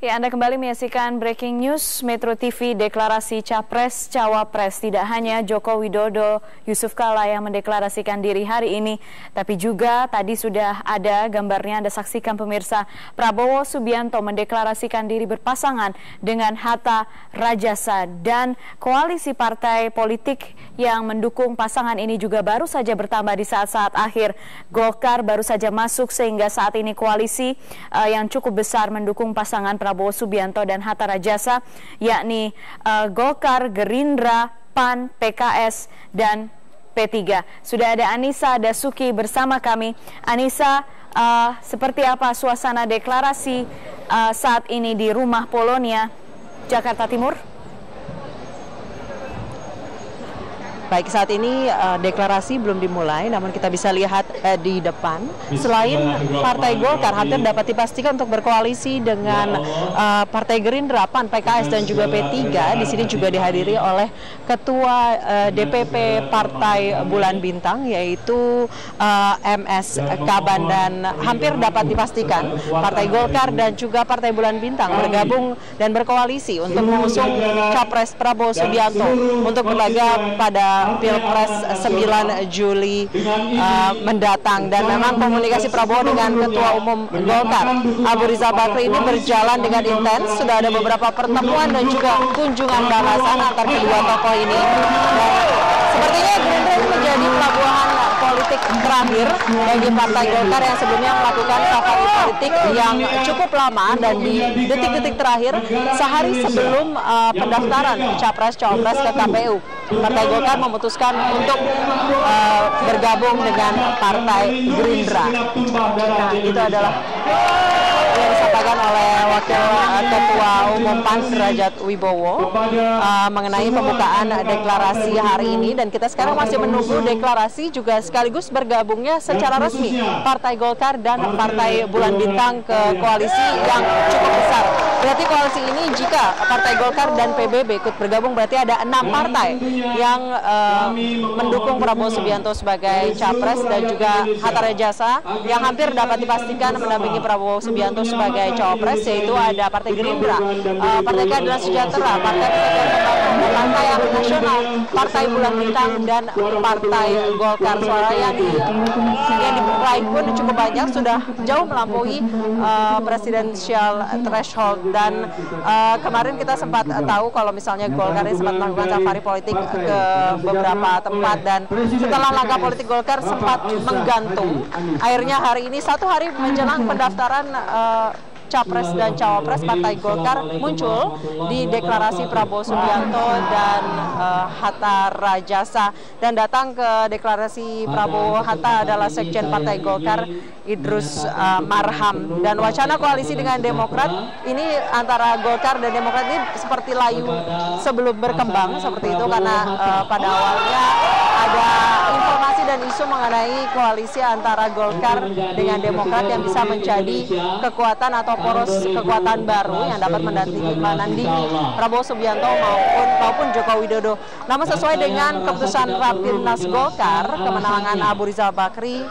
Ya, Anda kembali menyaksikan Breaking News Metro TV. Deklarasi Capres Cawapres, tidak hanya Joko Widodo, Yusuf Kala yang mendeklarasikan diri hari ini, tapi juga tadi sudah ada gambarnya, Anda saksikan pemirsa. Prabowo Subianto mendeklarasikan diri berpasangan dengan Hatta Rajasa, dan koalisi partai politik yang mendukung pasangan ini juga baru saja bertambah di saat-saat akhir. Golkar baru saja masuk, sehingga saat ini koalisi yang cukup besar mendukung pasangan Prabowo Subianto dan Hatta Rajasa, yakni Golkar, Gerindra, PAN, PKS, dan P3. Sudah ada Anissa Dasuki bersama kami. Anissa, seperti apa suasana deklarasi saat ini di Rumah Polonia, Jakarta Timur? Baik, saat ini deklarasi belum dimulai, namun kita bisa lihat di depan, selain Partai Golkar hampir dapat dipastikan untuk berkoalisi dengan Partai Gerindra, PAN, PKS, dan juga P3. Di sini juga dihadiri oleh Ketua DPP Partai Bulan Bintang, yaitu MS Kaban, dan hampir dapat dipastikan Partai Golkar dan juga Partai Bulan Bintang bergabung dan berkoalisi untuk mengusung Capres Prabowo Subianto untuk berlaga pada Pilpres 9 Juli mendatang. Dan memang komunikasi Prabowo dengan Ketua Umum Golkar Abu Rizal Bakri ini berjalan dengan intens. Sudah ada beberapa pertemuan dan juga kunjungan bahasan antar kedua tokoh ini. Dan sepertinya Gerindra ini menjadi pelabuhan politik terakhir bagi Partai Golkar yang sebelumnya melakukan safari politik yang cukup lama, dan di detik-detik terakhir sehari sebelum pendaftaran Capres-Cawapres ke KPU, Partai Golkar memutuskan untuk bergabung dengan Partai Gerindra. Nah, itu adalah yang disampaikan oleh Wakil Ketua Umum PAN Derajat Wibowo mengenai pembukaan deklarasi hari ini. Dan kita sekarang masih menunggu deklarasi juga sekaligus bergabungnya secara resmi Partai Golkar dan Partai Bulan Bintang ke koalisi yang cukup besar. Berarti koalisi ini, jika Partai Golkar dan PBB ikut bergabung, berarti ada 6 partai yang mendukung Prabowo Subianto sebagai Capres, dan juga Hatta Rajasa yang hampir dapat dipastikan mendampingi Prabowo Subianto sebagai Cawapres, yaitu ada Partai Gerindra, Partai Keadilan Sejahtera, Partai Persatuan Pembangunan, Partai Amanat Nasional, Partai Bulan Bintang, dan Partai Golkar. Suara yang diraih pun cukup banyak, sudah jauh melampaui presidensial threshold. Dan kemarin kita sempat tahu kalau misalnya Golkar ini sempat melakukan safari politik ke beberapa tempat, dan setelah langkah politik Golkar sempat menggantung, akhirnya hari ini, satu hari menjelang pendaftaran Capres dan Cawapres, Partai Golkar muncul di deklarasi Prabowo Subianto dan Hatta Rajasa. Dan datang ke deklarasi Prabowo Hatta adalah Sekjen Partai Golkar Idrus Marham. Dan wacana koalisi dengan Demokrat ini, antara Golkar dan Demokrat ini seperti layu sebelum berkembang seperti itu, karena pada awalnya ada informasi dan isu mengenai koalisi antara Golkar dengan Demokrat yang bisa menjadi kekuatan atau poros kekuatan baru yang dapat menandingi Prabowo Subianto maupun Joko Widodo. Namun sesuai dengan keputusan Rapimnas Golkar, kewenangan Abu Rizal Bakri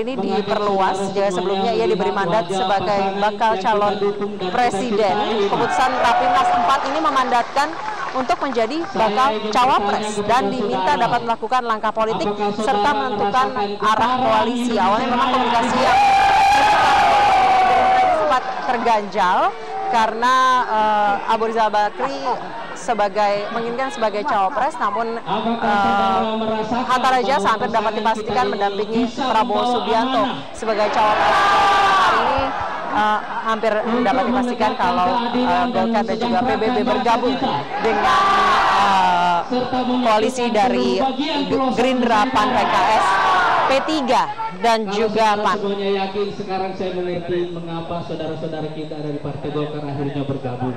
ini diperluas. Jika sebelumnya ia diberi mandat sebagai bakal calon presiden, keputusan Rapimnas 4 ini memandatkan untuk menjadi bakal cawapres dan diminta dapat melakukan langkah politik serta menentukan arah koalisi. Awalnya memang komunikasi yang sempat terganjal karena Abu Rizal Bakri menginginkan sebagai cawapres, namun Hatta Rajasa hampir dapat dipastikan mendampingi Prabowo Subianto sebagai cawapres. Hari ini hampir dapat dipastikan kalau Golkar dan juga PBB bergabung dengan koalisi dari Gerindra, PAN, PKS, P3, dan juga PAN. Yakin sekarang saya mengerti mengapa saudara-saudara kita dari Partai Golkar akhirnya bergabung.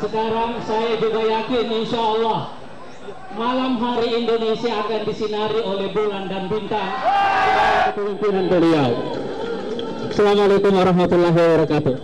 Sekarang saya juga yakin, insya Allah malam hari Indonesia akan disinari oleh bulan dan bintang di bawah kepemimpinan beliau. Assalamualaikum warahmatullahi wabarakatuh.